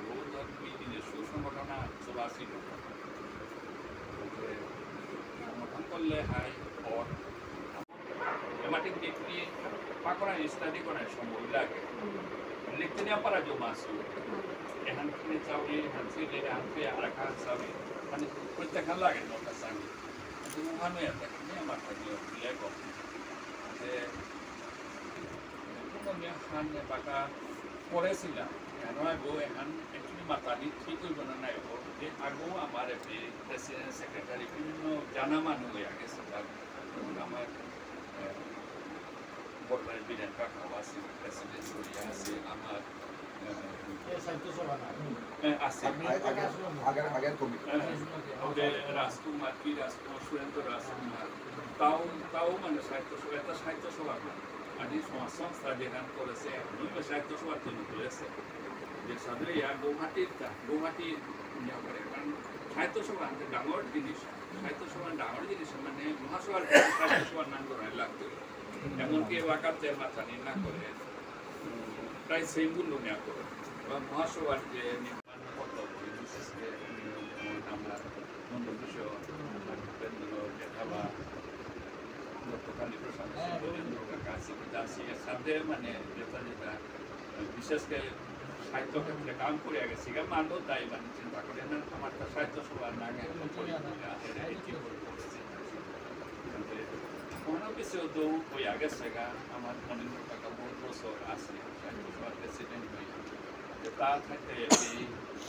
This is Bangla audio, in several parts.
আগেও ধর দুই নিজস্ব সংগঠন চলা ছিল সংগঠন করলে হাই পর এমাটিক দেখলি পাকড়া স্টাডি করার সময় লাগে লিখতে নেওয়া পারা জমা আসু এখান থেকে চাউলি হানসিলে হানসে আরাকা চাউলি মানে প্রত্যেকখান লাগে নটা চাউলি কিন্তু ওখানে এখানে আমার থাকলে লেগ যে কোনো খান বাকা করেছিলাম কেন আগো এখন একচুয়ালি মাতালি ঠিক হইব না নাই যে আগো আমার এমনি প্রেসিডেন্ট সেক্রেটারি বিভিন্ন জানা মানুষ হয়ে গেছে আমার বর্তমানে বিধান কাকা আছে প্রেসিডেন্ট হইয়া আছে আমার রাজকুমার কি রাজকুমার সুরেন্দ্র রাজকুমার তাও মানে সাহিত্য সভা আদি সমাজ সংস্থা যেখান করেছে সাহিত্য সভার জন্য করেছে যে সাধারণ গৌহাটি কারণ সাহিত্য সভা ডাঙর জিনিস সাহিত্য সভা ডাঙর জিনিস মানে মহাসভার সাহিত্য সভার নাম করা লাগতো এমনকি এলাকাতে মাথানি না করে প্রায় সেইগুলো নেওয়া করে বা মহাসভার যে নির্মাণ কর্তব্য বিশেষ করে আমরা নন্দকিশোর উপেন্দ্র জেঠাবা গতকালী প্রসাদ দাসী এর সাথে মানে যেটা বিশেষ করে সাহিত্য ক্ষেত্রে কাম করে গেছি মানব তাই মানে চিন্তা করে না আমার তো সাহিত্য সভার নাগে কোনো কিছু তো ওই আগে সেগা আমার মনে টাকা বহুত বছর আছে সাহিত্য সভার প্রেসিডেন্ট হই তার থাকতে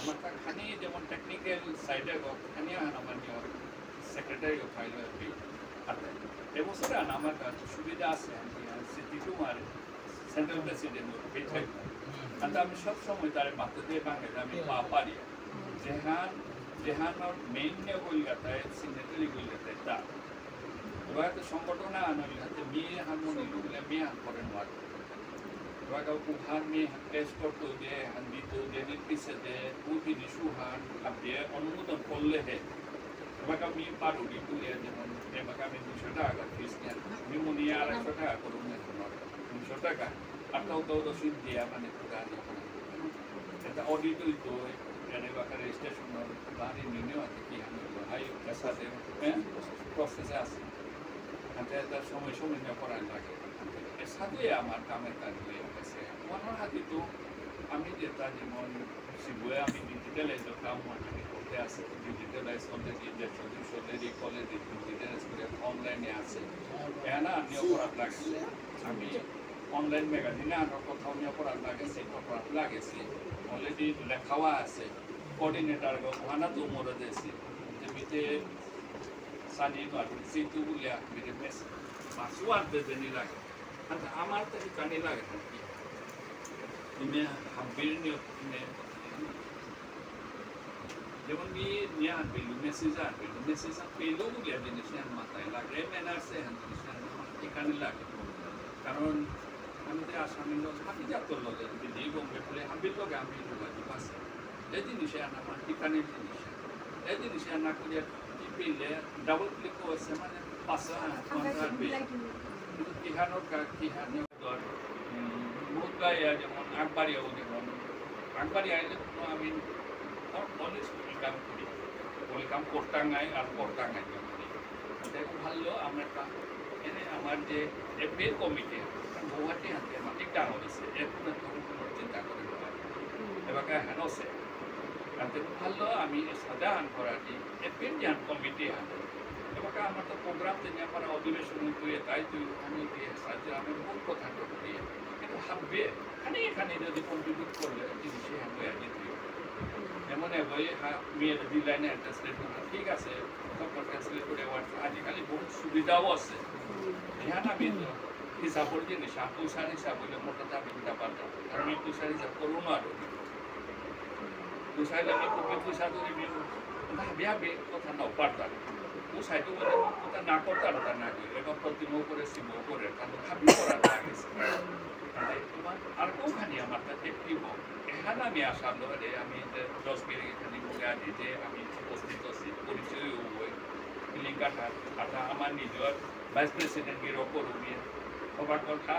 আমার তা খানি যেমন টেকনিক্যাল সাইডে খানি আমার নিয়ম সেক্রেটারি ফাইল এবছরে আমার সুবিধা আছে সিটি কুমার সেন্ট্রাল প্রেসিডেন্ট বেঠাই কিন্তু আমি সবসময় তার বাধ্য দিয়ে বাঙালি আমি পারি যেহানোর মেইন গলিগাতায় সিগনেটারি গলিগাতায় তা এবার সংগঠন আনলি হাতে মেয়ে হারমোনি লুগলে মেয়ে হাত করেন মার এবার উহার মেয়ে প্লেস করতো যে হান দিত যে নির্দিশে যে উঠি নিশু হান আপনি অনুমোদন করলে হে এবার আমি পারো কিন্তু যেমন এবার আমি 200 টাকা ফিস নেন নিমুনি 250 টাকা করুন 200 টাকা atau received dia mana juga ada audit itu dari bakal registration dari ini atau kian hai dasar proses asli nanti ada semua yang orang lagi satu ya amar kami tadi mana hati itu kami kita dimon sibuya kami digitalize kamu kami konteks digitalize konten jadi college digitalize online ya sih karena ini orang lagi kami online ম্যাগাজিনে আমরা কোথাও নিয়ে পড়ার লাগেছি পড়ার লাগেছি অলরেডি লেখাওয়া আছে কোঅর্ডিনেটর ওখানে তো মরে দিয়েছি যেমিতে সানি সিটু বলিয়া মিতে মেস মাসুয়ার বেজনি লাগে আচ্ছা আমার তো কানি লাগে তুমি হাবির নিয়ে যেমন নিয়ে হাবিলু মেসেজ পেলো বলিয়া জিনিসের মাথায় লাগে ম্যানার্সে এখানে লাগে কারণ আমি তো আসামি লোক আমি জাতর লোকের দিদি বোম্বে বলে হাবির লোক আমি যোগাযোগ আছে এই জিনিসে আমার ঠিকানের জিনিস এই জিনিসে না করে পেলে ডাবল ক্লিক করছে মানে 500 কিন্তু কিহানোর মুদ্রায় যেমন আকবারিয়াও যেমন আকবারি আইলে আমি অনেক কাম করি ওয়েলকাম কোর্টাঙ্গাই আর কোর্টাঙ্গাই দেখো ভালো আমার এনে আমার যে এফএ কমিটি গুয়াহাটি হাতে মাটি ডাঙর হয়েছে এখন কোনো চিন্তা করে এবার হেন আছে তাতে ভালো আমি সাধারণ করাটি এফএর জ্ঞান কমিটি হাতে এবার আমার তো প্রোগ্রাম তিনি আমার অধিবেশন তুই তাই তুই আমি দিয়ে সাহায্য আমি বহু কথা করি কিন্তু ভাববে এখানে যদি কন্ট্রিবিউট করলে জিনিসে হয়ে আনি তুই এমন বই মেয়ের দুই লাইনে ট্রান্সলেট করা ঠিক আছে ট্রান্সলেট করে আজিকালি বহুত সুবিধাও আছে ধ্যান আমি হিসাবর জিনিস পয়সার হিসাব হইলে মোটা দাবি দিতে পারতাম কারণ আমি পয়সার হিসাব করবো না আরো পয়সাইলে আমি কপি পয়সা ধরে ভাবি ভাবি কথা নাও পারতাম পয়সাইতো বলে কথা না করতে আর না করি এবার প্রতিমও করে শিবও করে কারণ ভাবি করার লাগেছে আর কোখানি আমার কাছে একটিভ এখানে আমি আসার লগে আমি 10 মিনিট এখানে বলে আনি যে আমি উপস্থিত আছি পরিচয় হই লিঙ্কাটা আটা আমার নিজের ভাইস প্রেসিডেন্ট গিয়ে করবি সবার কথা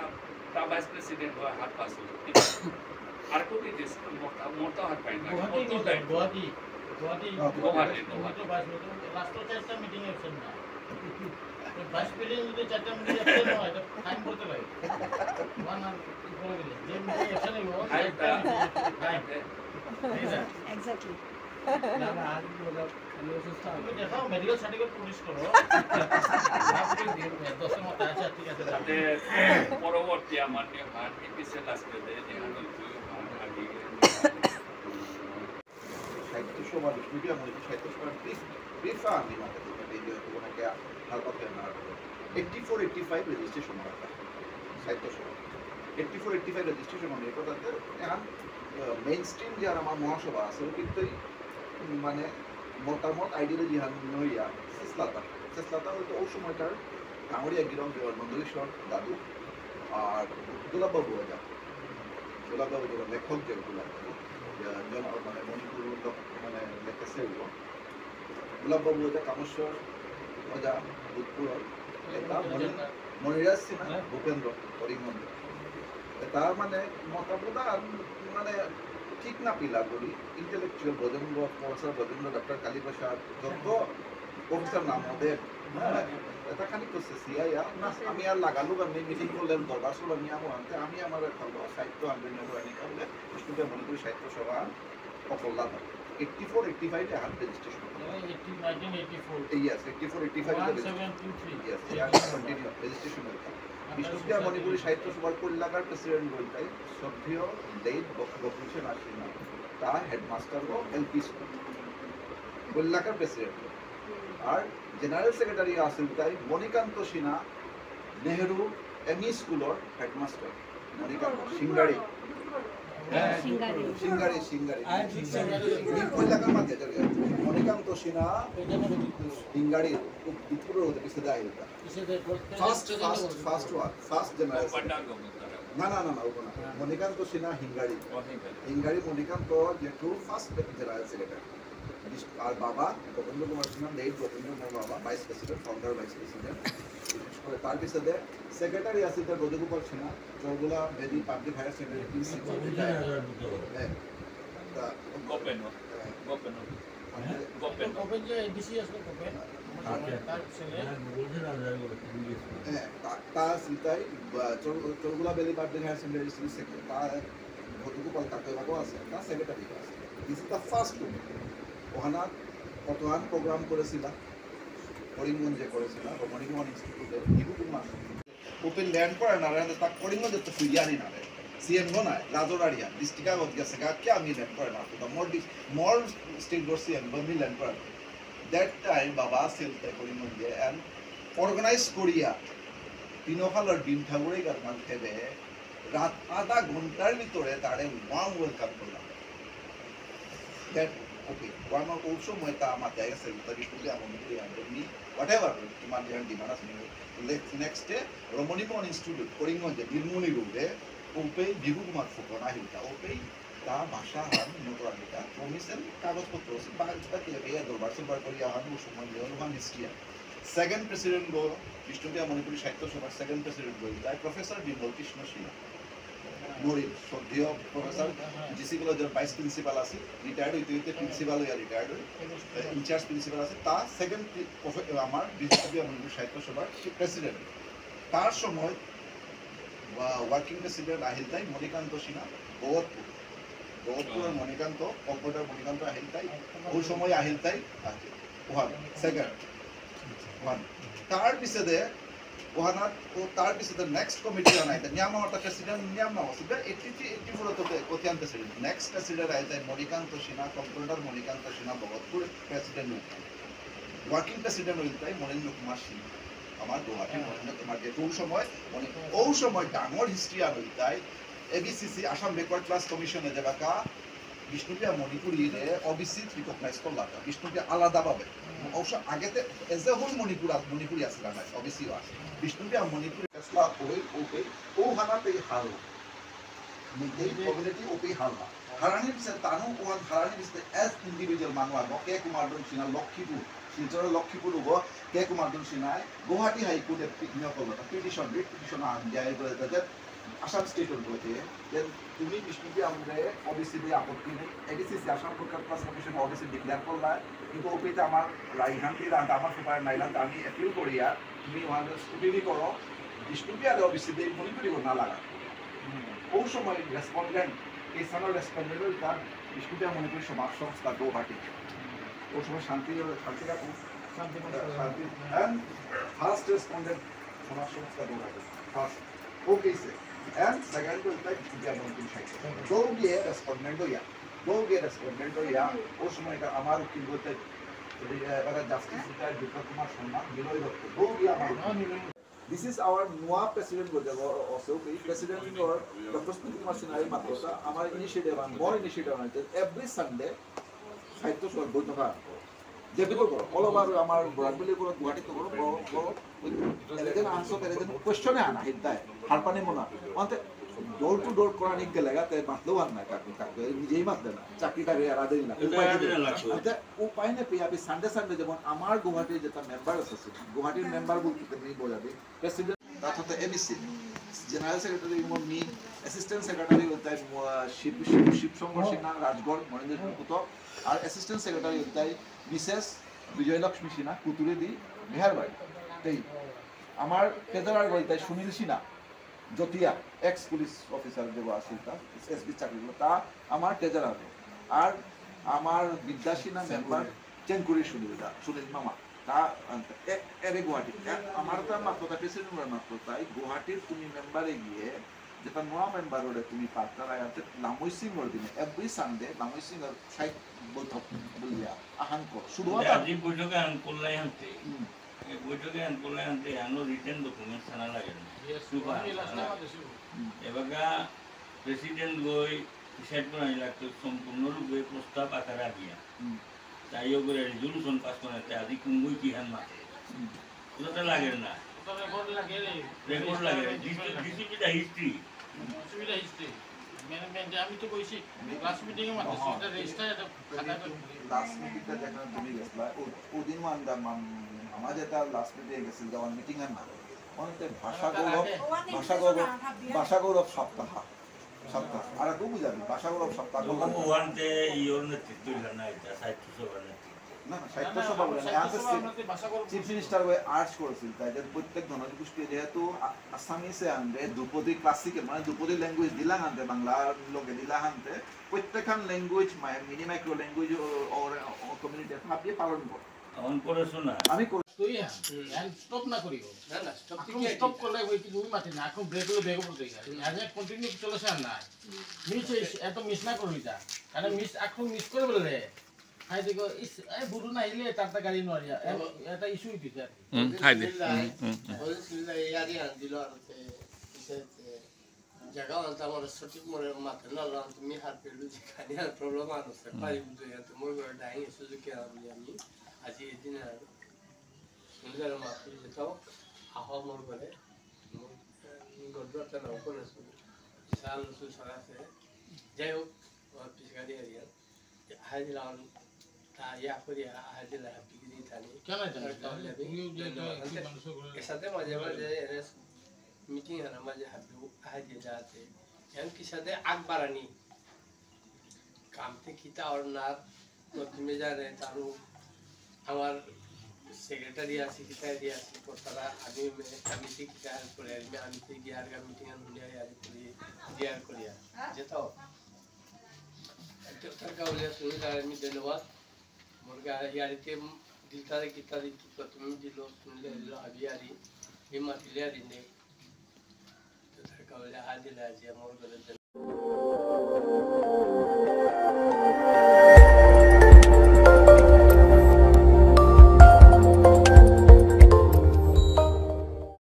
তা ভাইস প্রেসিডেন্ট হওয়ার হাত পাস আর কোটি দেশ মোটা হাত পাই না গুয়াহাটি গুয়াহাটি লাস্ট চারটা মিটিং অ্যাবসেন্ট না ভাইস প্রেসিডেন্ট যদি চারটা মিটিং অ্যাবসেন্ট হয় এটা ফাইন করতে লাগে ওয়ান আর করে দিলে যে মিটিং অ্যাবসেন্ট হইব হাইটা এক্স্যাক্টলি না না আজ বলা তুমি দেখাও মেডিকেল সার্টিফিকেট পুলিশ করো আপনি দিন 10 মত আছে ঠিক আছে যাতে পরবর্তী আমার নিয়ে হাত পিছে লাগতে দেয় যে আমি আগে সাহিত্য সভা মিডিয়া মনে সাহিত্য সভার ব্রিফা আমি মাথা এই যে ওনাকে হালকা ফেলে না 84-85 রেজিস্ট্রেশন রাখা সাহিত্য সভা 84-85 রেজিস্ট্রেশন মানে এটা তাতে এখন মেইন স্ট্রিম যে আমার মহাসভা আছে কিন্তু মানে মতামত আইডিওলজি হান নইয়া শেষলাতা হয়তো ওই সময়টার কামড়িয়া গিরম নন্দকেশ্বর দাদু আর গোলাপবাবু রাজা গোলাপবাবু যারা লেখক যে গোলাপবাবু মানে মণিপুর মানে লেখেছে গোলাপবাবু রাজা কামেশ্বর রাজা ভূতপুর এটা মণিরাজ সিনহা ভূপেন্দ্র করিমগঞ্জ এটা মানে মতামত মানে ঠিক না পিলা করি intellectual Bajendra professor Bajendra doctor Kali Prasad যত প্রফেসর নাম ওদের এটা খানিক করছে সিআইয়া আমি আর লাগালুক আমি মিটিং করলেন দরবার ষোলো নিয়ে আনতে আমি আমার ভালো সাহিত্য আন্দোলন করলে স্টুডেন্ট মণিপুরি সাহিত্য সভা অকল্লা 84-85 এখন registration yes 84-85 yes continue registration Bishnupriya Manipuri সাহিত্য সভার কল্যাণের প্রেসিডেন্ট বলতাই সভ্য দেব বকুলসেন আশিনা তা হেডমাস্টার ও এলপি স্কুল কল্যাণের প্রেসিডেন্ট আর জেনারেল সেক্রেটারি আসিল তাই মণিকান্ত সিনহা নেহেরু এমই স্কুলের হেডমাস্টার মণিকান্ত সিঙ্গাড়ি মণিকান্ত সিনহা সিঙ্গাড়ি মণিকান্ত সিনহা হিঙ্গাড়ি মণিকান্ত যেহেতু ফার্স্ট জেনারেল সেক্রেটারি আর বাবা গোবিন্দ কুমার সিনহা লেট গোবিন্দ কুমার বাবা vice president founder vice president তার পিছনে সেক্রেটারি আছে রজগোপাল সিনহা চৌগুলা বেদি পাবলিক হায়ার সেকেন্ডারি প্রিন্সিপাল চৌগুলা বেদি পাবলিক হায়ার সেকেন্ডারি রজগোপাল কাকবাগো আছে তার সেক্রেটারি আছে দিস ইজ দ্য ফার্স্ট ওখানে কতক্ষণ প্রোগ্রাম করেছিল করিমগঞ্জে করেছিল মণিকুমার ইনস্টিটিউটে নিকুকুমার ওপেন ল্যান্ড করে না তা করিমগঞ্জে তো ফিরিয়ানি না সিএম নাই রাজরাড়িয়া ডিস্ট্রিক্ট আগত গেছে কে আমি ল্যান্ড করে না তো মোর স্টেট বোর্ড সিএম বমি ল্যান্ড করে দ্যাট টাইম বাবা সেলতে করিমগঞ্জে এন্ড অর্গানাইজ করিয়া তিনফালের ডিম ঠাকুরে গান খেলে রাত আধা ঘন্টার ভিতরে তারে ওয়ার্ম ওয়েলকাম করলাম that okay one of also moita amate ase utari puli amoni amoni whatever তোমার যে ডিমান্ড আছে next day Romonimon Institute করিমগঞ্জে নির্মলি রোডে ওপে বিভু কুমার ফুকনা হিলটা ওপে তা ভাষা হান নতরানিকা প্রমিসেল কাগজপত্র বাকি এ দরবার সরবার করিয়া হান সময় নিয়মান হিস্ট্রি সেকেন্ড প্রেসিডেন্ট গো বিষ্ণুপ্রিয়া মণিপুরি সাহিত্য সভার সেকেন্ড প্রেসিডেন্ট গো তাই professor Bimal Krishna Sinha Nori, so dear professor, GC কলেজের ভাইস প্রিন্সিপাল আছে রিটায়ার্ড হইতে প্রিন্সিপাল হইয়া রিটায়ার্ড ইনচার্জ প্রিন্সিপাল আছে তা সেকেন্ড আমার বিষ্ণুপ্রিয়া মণিপুরি সাহিত্য সভার প্রেসিডেন্ট তার সময় ওয়ার্কিং প্রেসিডেন্ট আহিল তাই মণিকান্ত সিনহা গৌতপুরের মণিকান্ত কম্পিউটার মণিকান্ত আহিল তাই ওই সময় আহিল তাই ওহান সেকেন্ড ওয়ান তার পিছনে ওহানাত ও তার পিছনে নেক্সট কমিটি আনাইতে নিয়ামা মাতা প্রেসিডেন্ট নিয়ামা আছে 83-84 তো কোথিয়ান প্রেসিডেন্ট নেক্সট প্রেসিডেন্ট আইতে Manikant Sinha computer Manikant Sinha Bhagatpur president working president হইতে মণিন্দ্র কুমার সিং আমার গুয়াহাটি মণিন্দ্র কুমার যে ওই সময় মানে ওই সময় ডাঙর হিস্ট্রি আর হইতে এবিসিসি আসাম ব্যাকওয়ার্ড ক্লাস কমিশনে যাবাকা বিষ্ণুপ্রিয়া মণিপুরীরে ওবিসি রিকগনাইজ করলা বিষ্ণুপ্রিয়া আলাদাভাবে অবশ্য আগেতে এজ এ হোল মণিপুরি আছিল না ওবিসি আছে বিষ্ণুপ্রিয়া মণিপুরি ফেসলা হই ওপে ও হানাতে হাল মিতে কমিউনিটি ওপে হাল হারানি পিছে তানু ওয়ান হারানি পিছে এজ ইন্ডিভিজুয়াল মানুষ আগ কে কুমার দন সিনহা লক্ষীপুর শিলচৰ লক্ষীপুর হব কে কুমার দন সিনহাই গুৱাহাটী হাইকোর্টে নিয়োগ করলো পিটিশন আন যায় যাতে আসাম স্টেটের বইতে যে তুমি বিষ্ণুকে আমরা ওবিসি দিয়ে আপত্তি নেই ADCC Assam broadcast class commission OBC declare করলা কিন্তু ওপিতে আমার রাইহান দিয়ে আমার সুপার নাইলাম আমি অ্যাপিল করিয়া তুমি ওখানে স্কুটিনি করো বিষ্ণুকে আর ওবিসি দিয়ে মনিটরি না লাগা ওই সময় রেসপন্ডেন্ট এই সামার রেসপন্ডেন্ট তার বিষ্ণুকে মনিটরি সমাজ সংস্থা গৌহাটি ওই সময় শান্তি রাখুন শান্তি and first responded সমাজ সংস্থা Guwahati first okay say and second will take to be able to check go get respondent ya ওই সময় আমার উকিল বলতে এবারে জাস্টিস এটা বিপ্লব কুমার শর্মা বিনয় দত্ত go গিয়ে আমার this is our noa president বলতে also president or dr স্মৃতি কুমার সিনহার মাত্রটা আমার ইনিশিয়েটিভ and more initiative আছে every sunday সাহিত্য সভা বৈঠক যেটুকু করো অল ওভার আমার ব্রডবেলি করো গুয়াহাটিতে করো বড় এলেজেন আনসো এলেজেন কোয়েশ্চনে আনা হিদায় হারপানি মোনা অন্তে ডোর টু ডোর করা নিক গেলে গাতে বাতলেও আর না কাকু নিজেই বাতলে না চাকরিটা রে আর আদেই না উপায় না পেয়ে আপনি সানডে যেমন আমার গুয়াহাটির যেটা মেম্বার আছে গুয়াহাটির মেম্বার বলতে তুমি বোঝাবে প্রেসিডেন্ট তাতে এবিসি জেনারেল সেক্রেটারি মি অ্যাসিস্ট্যান্ট সেক্রেটারি হতাই শিব শঙ্কর সিনহা রাজগড় মহেন্দ্র পুত আর অ্যাসিস্ট্যান্ট সেক্রেটারি হতাই মিসেস বিজয়লক্ষ্মী সিনহা কুতুরে দি মেহারবাড়ি তাই আমার ট্রেজারার বলতে সুনীল সিনহা জতিয়া এক্স পুলিশ অফিসার যে আসিল তা এসপি চাকরি তা আমার ট্রেজারার আর আমার বিদ্যা সিনহা মেম্বার চেনকুরি সুনীল মামা তা এরে গুয়াহাটি আমার তো মাত্র প্রেসিডেন্ট মাত্র তাই গুয়াহাটির তুমি মেম্বারে গিয়ে যেটা নোয়া মেম্বার হলে তুমি পার্টনার আয়াতে লামই সিং হল দিনে এভরি সানডে লামই সিং এর সাইড বৈঠক বলিয়া আহান কর শুধুমাত্র আজি বৈঠকে আন করলাই আনতে এই বৈঠকে আন করলাই আনতে আনো রিটেন ডকুমেন্টস আনা লাগে না সুপার এবাগা প্রেসিডেন্ট গই ডিসাইড করে লাগতো সম্পূর্ণরূপে প্রস্তাব আকারে আগিয়া তাইও করে রেজলিউশন পাস করে আজি কুঙ্গুই কি হান মাতে ওটা লাগে না রেকর্ড লাগে ডিসিপিটা হিস্ট্রি ম্যানেজমেন্ট আমি তো কইছি ক্লাস মিটিং এ মাত্র সেটা রেজিস্টার এটা খাতা লাস্ট মিটিংটা যেখানে তুমি গেছলা ওদিন মানদা আমার যেটা লাস্ট মিটিং গেছিল যখন মিটিং এর না অনেক ভাষা গৌরব সপ্তাহ আর একটু বুঝাবি ভাষা গৌরব সপ্তাহ ওয়ানতে ইওর নেতৃত্ব না এটা সাহিত্য সভা না সাহিত্য সভা বলে চিফ মিনিস্টার ওই আর্টস করেছিল তাই প্রত্যেক জনগোষ্ঠী যেহেতু আসামিসে আনবে ধ্রুপদী ক্লাসিক্যাল মানে ধ্রুপদী ল্যাঙ্গুয়েজ দিলা আনতে বাংলা লোকে দিলা আনতে প্রত্যেকখান ল্যাঙ্গুয়েজ মিনি মাইক্রো ল্যাঙ্গুয়েজ ওর কমিউনিটি আপনি পালন করে অন করে শোনা আমি তুই হ্যাঁ স্টপ না করিও না স্টপ করলে ওই কি দুই মাটি না এখন ব্রেক হলে ব্রেক করতে গেছে আজ কন্টিনিউ চলেছে আর না মিস এত মিস না করবি তা কারণ মিস এখন মিস করে বলে হাই দেখো এই বুড়ো না ইলে তারটা গাড়ি নড়িয়া এটা ইস্যু হইছে আর হাই দে বলছিল ইয়ারি আন দিল আর জায়গা আনতে আমার সঠিক মনে মাথা না লাম তুমি হাত পেলু যে খালি আর প্রবলেম আছে পাই বুঝে তো মই বড় ডাই সুজুকি আমি আজি এদিন আর সুন্দর মাথা যেটাও আহা মোর করে গডরটা না কোন সাল সু সারাছে যাই হোক পিছগাড়ি এরিয়া হাজিরান তা ইয়া করিয়া হাজিরা বিক্রি থানি কেন তাহলে তুমি যে মানুষ এর সাথে মাঝে মাঝে এরস মিটিং আর মাঝে হাজিরা যাতে এর কি সাথে আগ বাড়ানি কামতে কিতা আর না তো তুমি জানে তারু আমার সেক্রেটারি আছে সেক্রেটারি আছে তারা আমি কমিটি কিতা করে আমি তো গিয়ার মিটিং এর মুলিয়া আর গিয়ার করিয়া যেতাও तो का बोले सुन का आदमी धन्यवाद मुर्गा यार के दिलता रे किता दी तो तुम दिलो सुन ले लो अभी यारी हिम्मत ले रही ने तो का बोले आज ला जे मोर